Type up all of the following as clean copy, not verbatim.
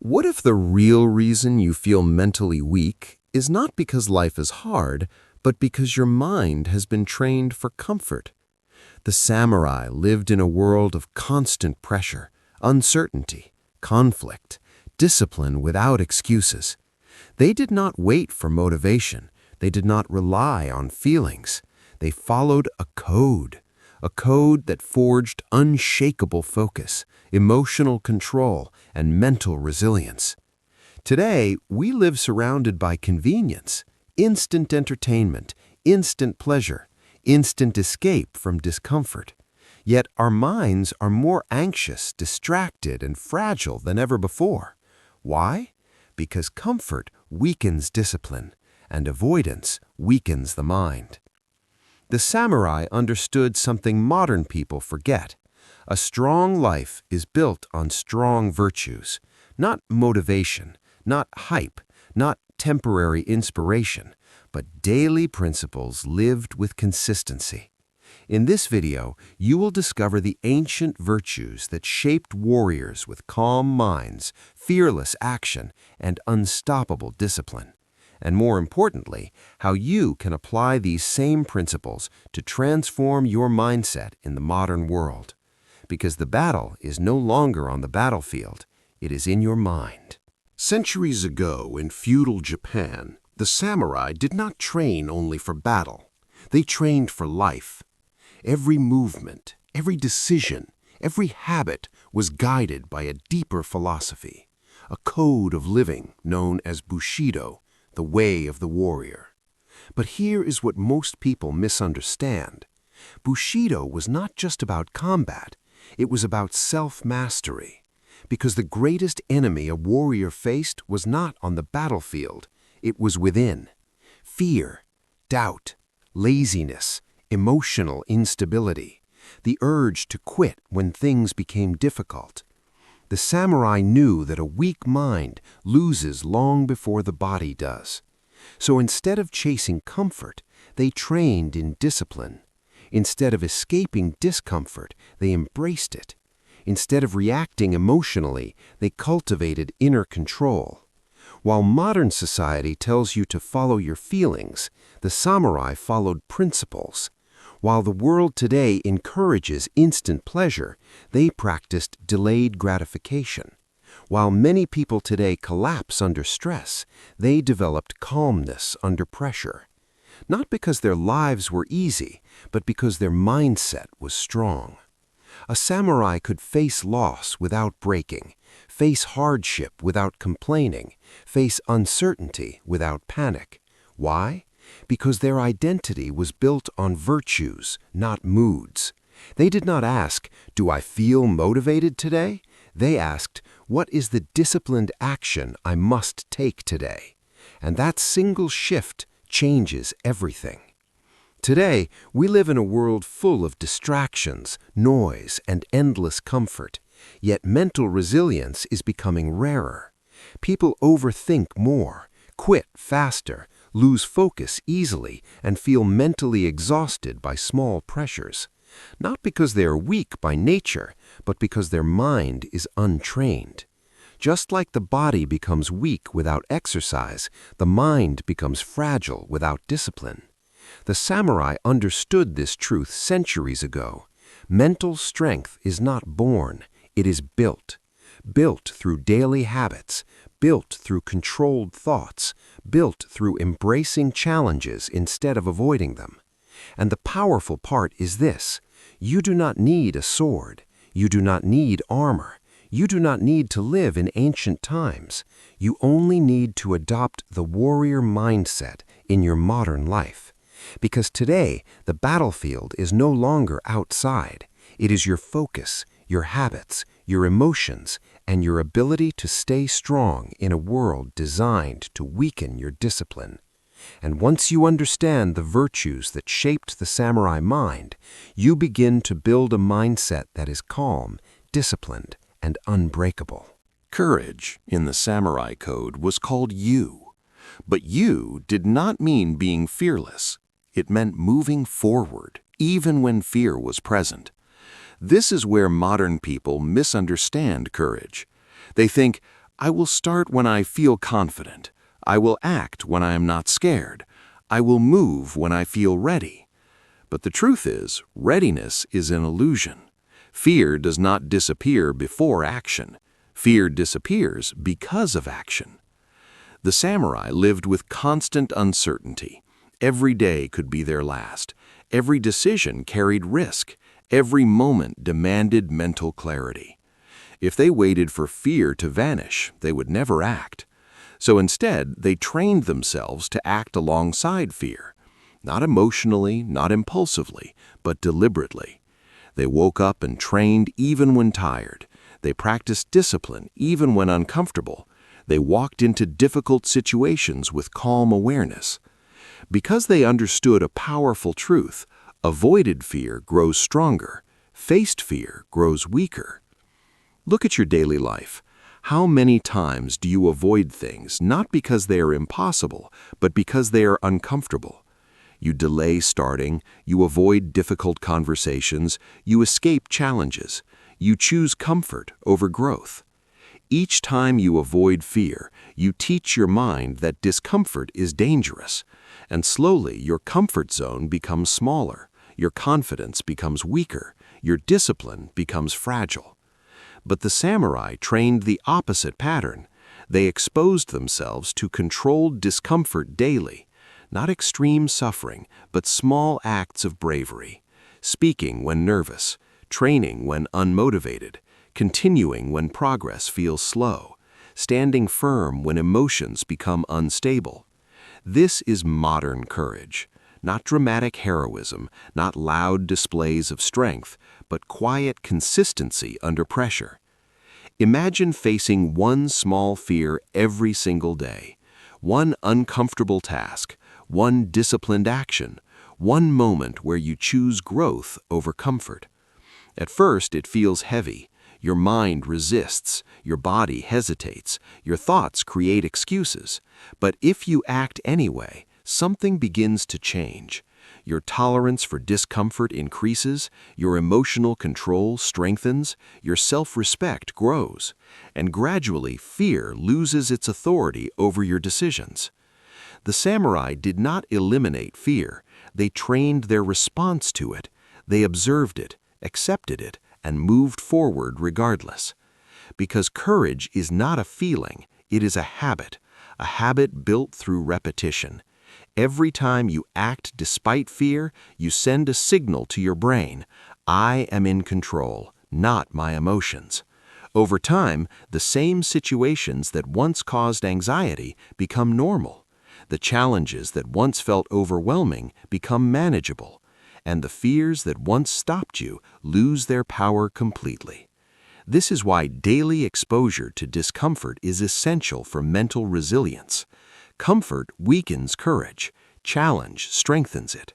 What if the real reason you feel mentally weak is not because life is hard, but because your mind has been trained for comfort? The samurai lived in a world of constant pressure, uncertainty, conflict, discipline without excuses. They did not wait for motivation. They did not rely on feelings. They followed a code that forged unshakable focus, emotional control, and mental resilience. Today, we live surrounded by convenience, instant entertainment, instant pleasure, instant escape from discomfort. Yet our minds are more anxious, distracted, and fragile than ever before. Why? Because comfort weakens discipline, and avoidance weakens the mind. The samurai understood something modern people forget. A strong life is built on strong virtues, not motivation, not hype, not temporary inspiration, but daily principles lived with consistency. In this video, you will discover the ancient virtues that shaped warriors with calm minds, fearless action, and unstoppable discipline. And more importantly, how you can apply these same principles to transform your mindset in the modern world. Because the battle is no longer on the battlefield, it is in your mind. Centuries ago in feudal Japan, the samurai did not train only for battle. They trained for life. Every movement, every decision, every habit was guided by a deeper philosophy, a code of living known as Bushido, the way of the warrior. But here is what most people misunderstand. Bushido was not just about combat, it was about self-mastery. Because the greatest enemy a warrior faced was not on the battlefield, it was within. Fear, doubt, laziness, emotional instability, the urge to quit when things became difficult. The samurai knew that a weak mind loses long before the body does. So instead of chasing comfort, they trained in discipline. Instead of escaping discomfort, they embraced it. Instead of reacting emotionally, they cultivated inner control. While modern society tells you to follow your feelings, the samurai followed principles. While the world today encourages instant pleasure, they practiced delayed gratification. While many people today collapse under stress, they developed calmness under pressure. Not because their lives were easy, but because their mindset was strong. A samurai could face loss without breaking, face hardship without complaining, face uncertainty without panic. Why? Because their identity was built on virtues, not moods. They did not ask, "Do I feel motivated today?" They asked, "What is the disciplined action I must take today?" And that single shift changes everything. Today, we live in a world full of distractions, noise, and endless comfort. Yet mental resilience is becoming rarer. People overthink more, quit faster, lose focus easily, and feel mentally exhausted by small pressures. Not because they are weak by nature, but because their mind is untrained. Just like the body becomes weak without exercise, the mind becomes fragile without discipline. The samurai understood this truth centuries ago. Mental strength is not born, it is built. Built through daily habits, built through controlled thoughts, built through embracing challenges instead of avoiding them. And the powerful part is this: you do not need a sword, you do not need armor, you do not need to live in ancient times. You only need to adopt the warrior mindset in your modern life. Because today, the battlefield is no longer outside. It is your focus, your habits, your emotions, and your ability to stay strong in a world designed to weaken your discipline. And once you understand the virtues that shaped the samurai mind, you begin to build a mindset that is calm, disciplined, and unbreakable. Courage, in the samurai code, was called you. But you did not mean being fearless. It meant moving forward, even when fear was present. This is where modern people misunderstand courage. They think, I will start when I feel confident. I will act when I am not scared. I will move when I feel ready. But the truth is, readiness is an illusion. Fear does not disappear before action. Fear disappears because of action. The samurai lived with constant uncertainty. Every day could be their last. Every decision carried risk. Every moment demanded mental clarity. If they waited for fear to vanish, they would never act. So instead, they trained themselves to act alongside fear. Not emotionally, not impulsively, but deliberately. They woke up and trained even when tired. They practiced discipline even when uncomfortable. They walked into difficult situations with calm awareness. Because they understood a powerful truth, avoided fear grows stronger, faced fear grows weaker. Look at your daily life. How many times do you avoid things not because they are impossible, but because they are uncomfortable? You delay starting, you avoid difficult conversations, you escape challenges, you choose comfort over growth. Each time you avoid fear, you teach your mind that discomfort is dangerous, and slowly your comfort zone becomes smaller, your confidence becomes weaker, your discipline becomes fragile. But the samurai trained the opposite pattern. They exposed themselves to controlled discomfort daily, not extreme suffering, but small acts of bravery, speaking when nervous, training when unmotivated, continuing when progress feels slow, standing firm when emotions become unstable. This is modern courage, not dramatic heroism, not loud displays of strength, but quiet consistency under pressure. Imagine facing one small fear every single day, one uncomfortable task, one disciplined action, one moment where you choose growth over comfort. At first, it feels heavy. Your mind resists, your body hesitates, your thoughts create excuses. But if you act anyway, something begins to change. Your tolerance for discomfort increases, your emotional control strengthens, your self-respect grows, and gradually fear loses its authority over your decisions. The samurai did not eliminate fear. They trained their response to it. They observed it, accepted it, and moved forward regardless. Because courage is not a feeling, it is a habit built through repetition. Every time you act despite fear, you send a signal to your brain, I am in control, not my emotions. Over time, the same situations that once caused anxiety become normal. The challenges that once felt overwhelming become manageable, and the fears that once stopped you lose their power completely. This is why daily exposure to discomfort is essential for mental resilience. Comfort weakens courage. Challenge strengthens it.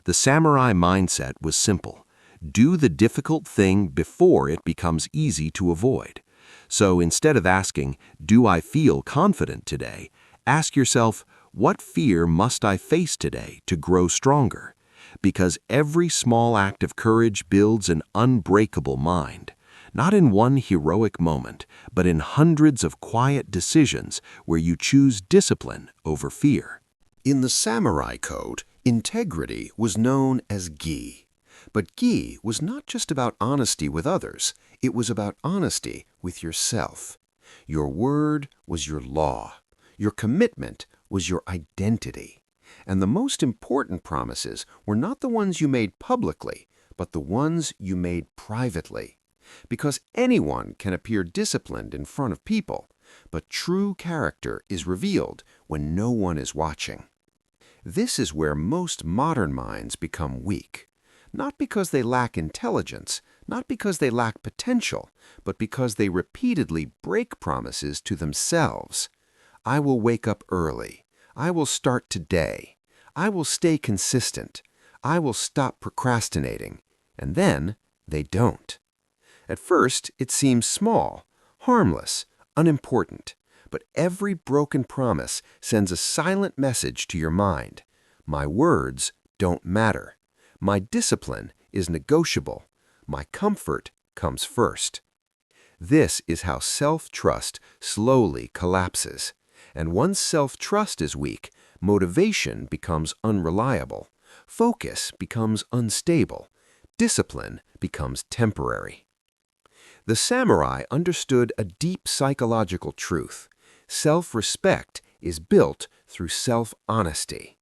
The samurai mindset was simple. Do the difficult thing before it becomes easy to avoid. So instead of asking, do I feel confident today? Ask yourself, what fear must I face today to grow stronger? Because every small act of courage builds an unbreakable mind. Not in one heroic moment, but in hundreds of quiet decisions where you choose discipline over fear. In the samurai code, integrity was known as gi. But gi was not just about honesty with others, it was about honesty with yourself. Your word was your law. Your commitment was your identity. And the most important promises were not the ones you made publicly, but the ones you made privately. Because anyone can appear disciplined in front of people, but true character is revealed when no one is watching. This is where most modern minds become weak. Not because they lack intelligence, not because they lack potential, but because they repeatedly break promises to themselves. I will wake up early. I will start today. I will stay consistent. I will stop procrastinating. And then they don't. At first, it seems small, harmless, unimportant. But every broken promise sends a silent message to your mind. My words don't matter. My discipline is negotiable. My comfort comes first. This is how self-trust slowly collapses. And once self-trust is weak, motivation becomes unreliable, focus becomes unstable, discipline becomes temporary. The samurai understood a deep psychological truth. Self-respect is built through self-honesty.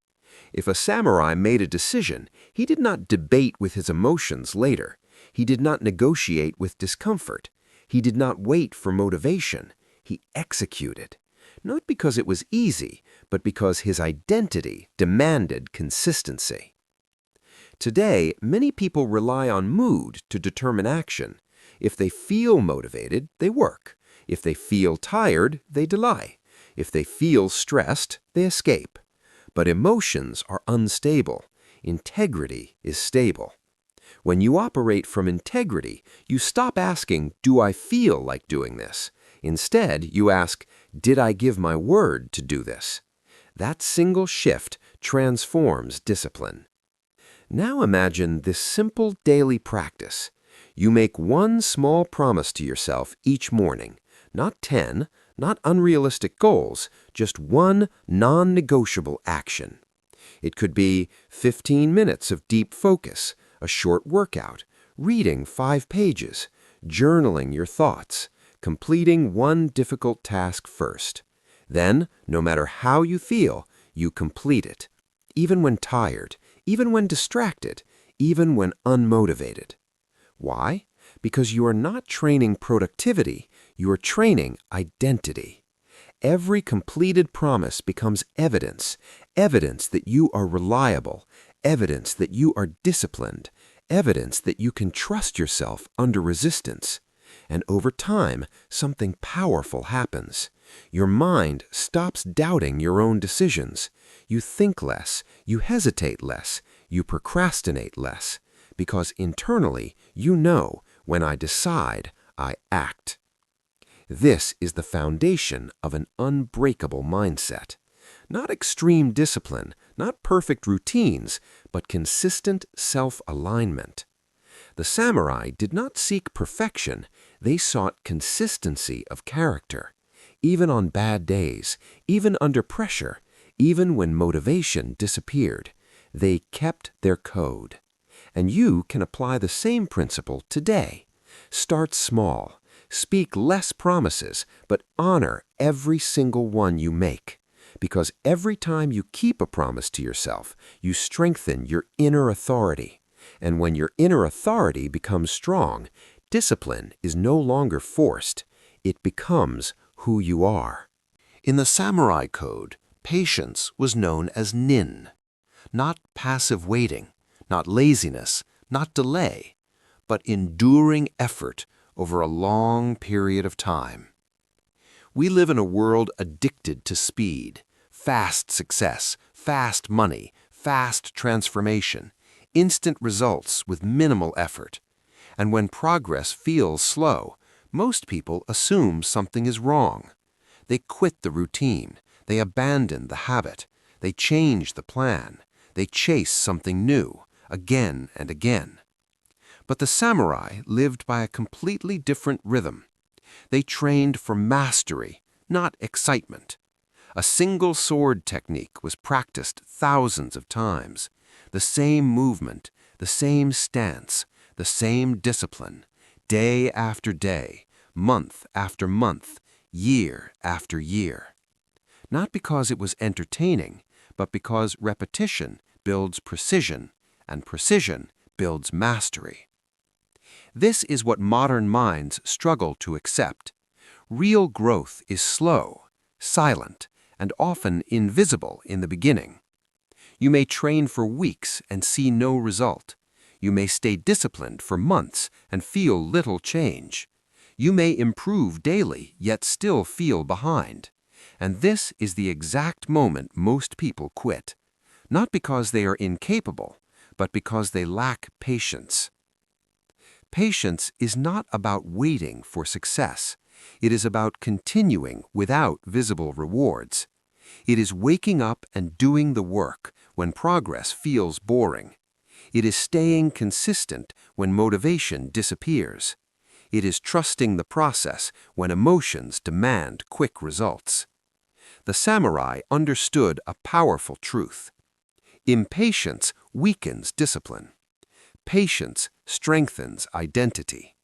If a samurai made a decision, he did not debate with his emotions later. He did not negotiate with discomfort. He did not wait for motivation. He executed. Not because it was easy, but because his identity demanded consistency. Today, many people rely on mood to determine action. If they feel motivated, they work. If they feel tired, they delay. If they feel stressed, they escape. But emotions are unstable. Integrity is stable. When you operate from integrity, you stop asking, "Do I feel like doing this?" Instead, you ask, "Did I give my word to do this?" That single shift transforms discipline. Now imagine this simple daily practice. You make one small promise to yourself each morning, not 10, not unrealistic goals, just one non-negotiable action. It could be 15 minutes of deep focus, a short workout, reading 5 pages, journaling your thoughts, completing one difficult task first. Then, no matter how you feel, you complete it, even when tired, even when distracted, even when unmotivated. Why? Because you are not training productivity, you are training identity. Every completed promise becomes evidence, evidence that you are reliable, evidence that you are disciplined, evidence that you can trust yourself under resistance. And over time, something powerful happens. Your mind stops doubting your own decisions. You think less, you hesitate less, you procrastinate less, because internally you know, when I decide, I act. This is the foundation of an unbreakable mindset. Not extreme discipline, not perfect routines, but consistent self-alignment. The samurai did not seek perfection, they sought consistency of character. Even on bad days, even under pressure, even when motivation disappeared, they kept their code. And you can apply the same principle today. Start small. Speak less promises, but honor every single one you make. Because every time you keep a promise to yourself, you strengthen your inner authority. And when your inner authority becomes strong, discipline is no longer forced. It becomes who you are. In the samurai code, patience was known as nin. Not passive waiting, not laziness, not delay, but enduring effort over a long period of time. We live in a world addicted to speed, fast success, fast money, fast transformation, instant results with minimal effort. And when progress feels slow, most people assume something is wrong. They quit the routine, they abandon the habit, they change the plan, they chase something new, again and again. But the samurai lived by a completely different rhythm. They trained for mastery, not excitement. A single sword technique was practiced thousands of times. The same movement, the same stance, the same discipline, day after day, month after month, year after year. Not because it was entertaining, but because repetition builds precision, and precision builds mastery. This is what modern minds struggle to accept. Real growth is slow, silent, and often invisible in the beginning. You may train for weeks and see no result. You may stay disciplined for months and feel little change. You may improve daily, yet still feel behind. And this is the exact moment most people quit. Not because they are incapable, but because they lack patience. Patience is not about waiting for success. It is about continuing without visible rewards. It is waking up and doing the work when progress feels boring. It is staying consistent when motivation disappears. It is trusting the process when emotions demand quick results. The samurai understood a powerful truth. Impatience weakens discipline. Patience strengthens identity.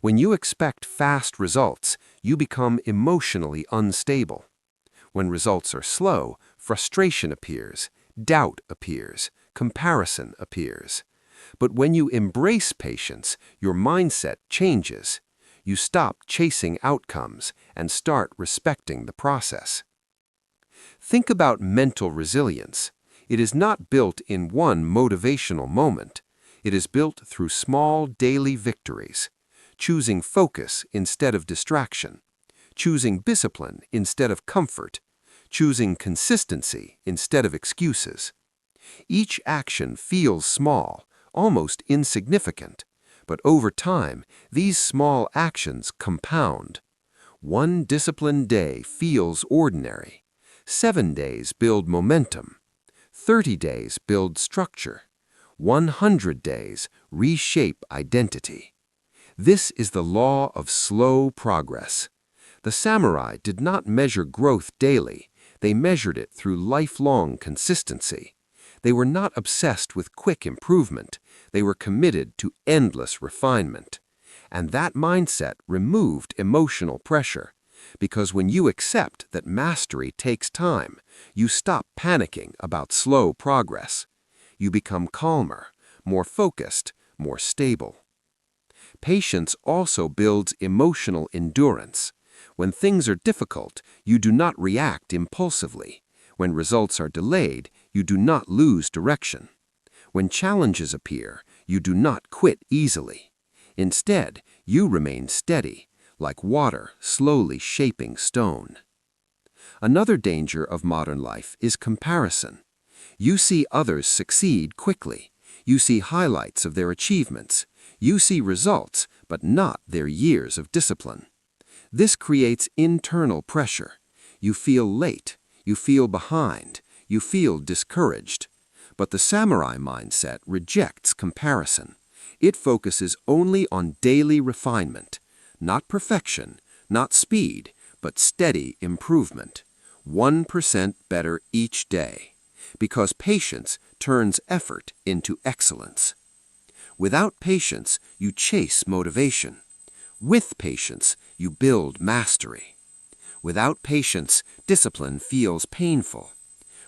When you expect fast results, you become emotionally unstable. When results are slow, frustration appears, doubt appears, comparison appears. But when you embrace patience, your mindset changes. You stop chasing outcomes and start respecting the process. Think about mental resilience. It is not built in one motivational moment. It is built through small daily victories, choosing focus instead of distraction, choosing discipline instead of comfort, choosing consistency instead of excuses. Each action feels small, almost insignificant, but over time, these small actions compound. One disciplined day feels ordinary. 7 days build momentum. 30 days build structure. 100 days reshape identity. This is the law of slow progress. The samurai did not measure growth daily. They measured it through lifelong consistency. They were not obsessed with quick improvement. They were committed to endless refinement. And that mindset removed emotional pressure. Because when you accept that mastery takes time, you stop panicking about slow progress. You become calmer, more focused, more stable. Patience also builds emotional endurance. When things are difficult, you do not react impulsively. When results are delayed, you do not lose direction. When challenges appear, you do not quit easily. Instead, you remain steady, like water slowly shaping stone. Another danger of modern life is comparison. You see others succeed quickly. You see highlights of their achievements. You see results, but not their years of discipline. This creates internal pressure. You feel late. You feel behind. You feel discouraged. But the samurai mindset rejects comparison. It focuses only on daily refinement, not perfection, not speed, but steady improvement. 1% better each day. Because patience turns effort into excellence. Without patience, you chase motivation. With patience, you build mastery. Without patience, discipline feels painful.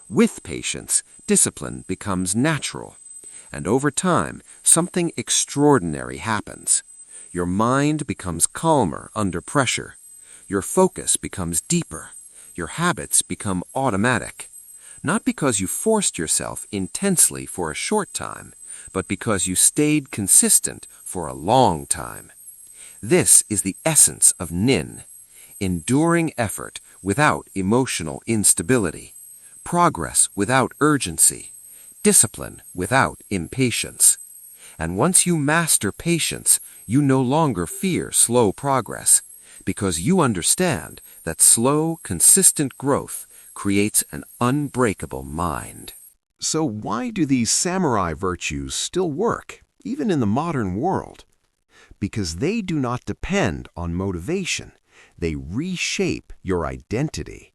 With patience, discipline becomes natural. And over time, something extraordinary happens. Your mind becomes calmer under pressure. Your focus becomes deeper. Your habits become automatic. Not because you forced yourself intensely for a short time, but because you stayed consistent for a long time. This is the essence of nin, enduring effort without emotional instability, progress without urgency, discipline without impatience. And once you master patience, you no longer fear slow progress, because you understand that slow, consistent growth creates an unbreakable mind. So why do these samurai virtues still work, even in the modern world? Because they do not depend on motivation. They reshape your identity.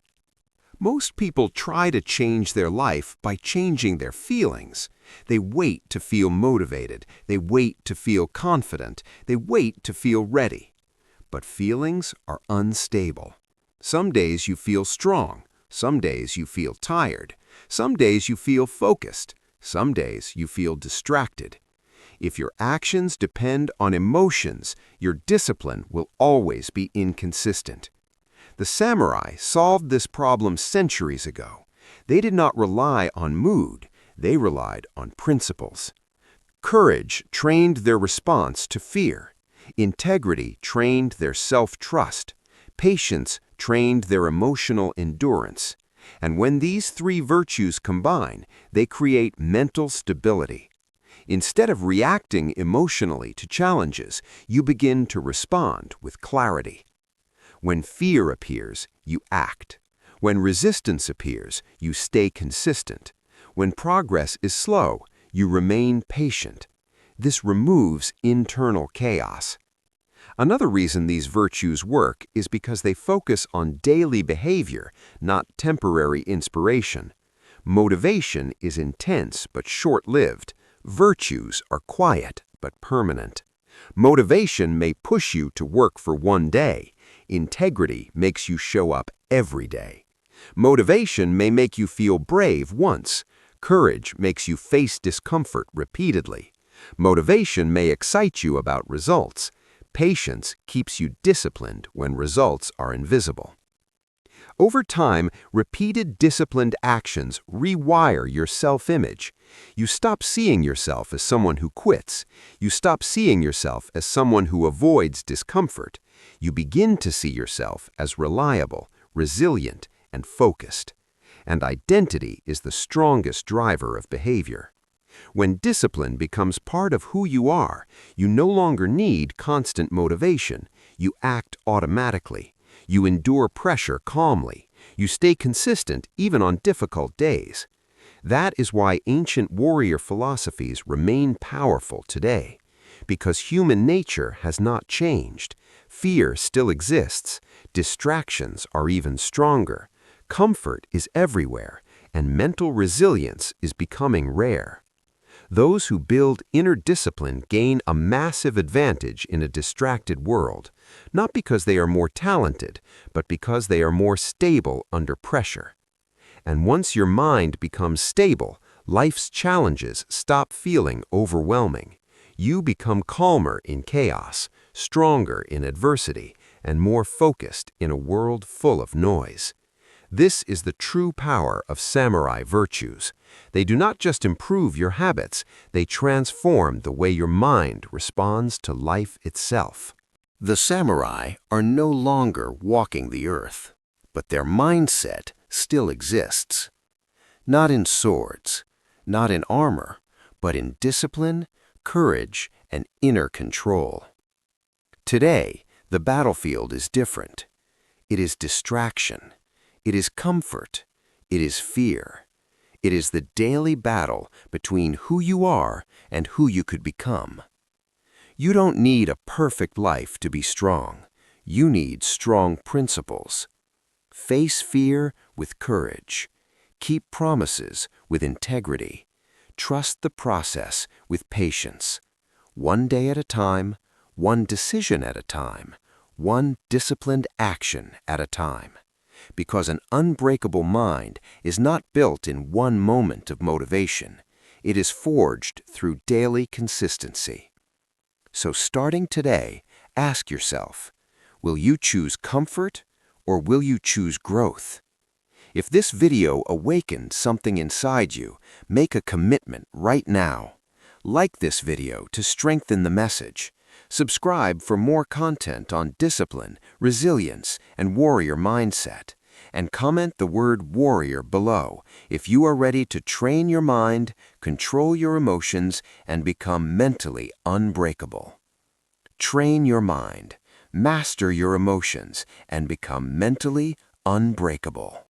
Most people try to change their life by changing their feelings. They wait to feel motivated. They wait to feel confident. They wait to feel ready. But feelings are unstable. Some days you feel strong. Some days you feel tired. Some days you feel focused. Some days you feel distracted. If your actions depend on emotions, your discipline will always be inconsistent. The samurai solved this problem centuries ago. They did not rely on mood. They relied on principles. Courage trained their response to fear. Integrity trained their self-trust. Patience trained their emotional endurance. And when these three virtues combine, they create mental stability. Instead of reacting emotionally to challenges, you begin to respond with clarity. When fear appears, you act. When resistance appears, you stay consistent. When progress is slow, you remain patient. This removes internal chaos. Another reason these virtues work is because they focus on daily behavior, not temporary inspiration. Motivation is intense but short-lived. Virtues are quiet but permanent. Motivation may push you to work for one day. Integrity makes you show up every day. Motivation may make you feel brave once. Courage makes you face discomfort repeatedly. Motivation may excite you about results. Patience keeps you disciplined when results are invisible. Over time, repeated disciplined actions rewire your self-image. You stop seeing yourself as someone who quits. You stop seeing yourself as someone who avoids discomfort. You begin to see yourself as reliable, resilient, and focused. And identity is the strongest driver of behavior. When discipline becomes part of who you are, you no longer need constant motivation. You act automatically. You endure pressure calmly. You stay consistent even on difficult days. That is why ancient warrior philosophies remain powerful today. Because human nature has not changed. Fear still exists. Distractions are even stronger. Comfort is everywhere, and mental resilience is becoming rare. Those who build inner discipline gain a massive advantage in a distracted world, not because they are more talented, but because they are more stable under pressure. And once your mind becomes stable, life's challenges stop feeling overwhelming. You become calmer in chaos, stronger in adversity, and more focused in a world full of noise. This is the true power of samurai virtues. They do not just improve your habits, they transform the way your mind responds to life itself. The samurai are no longer walking the earth, but their mindset still exists. Not in swords, not in armor, but in discipline, courage, and inner control. Today, the battlefield is different. It is distraction. It is comfort. It is fear. It is the daily battle between who you are and who you could become. You don't need a perfect life to be strong. You need strong principles. Face fear with courage. Keep promises with integrity. Trust the process with patience. One day at a time, one decision at a time, one disciplined action at a time. Because an unbreakable mind is not built in one moment of motivation. It is forged through daily consistency. So starting today, ask yourself, will you choose comfort or will you choose growth? If this video awakened something inside you, make a commitment right now. Like this video to strengthen the message. Subscribe for more content on discipline, resilience, and warrior mindset. And comment the word warrior below if you are ready to train your mind, control your emotions, and become mentally unbreakable. Train your mind, master your emotions, and become mentally unbreakable.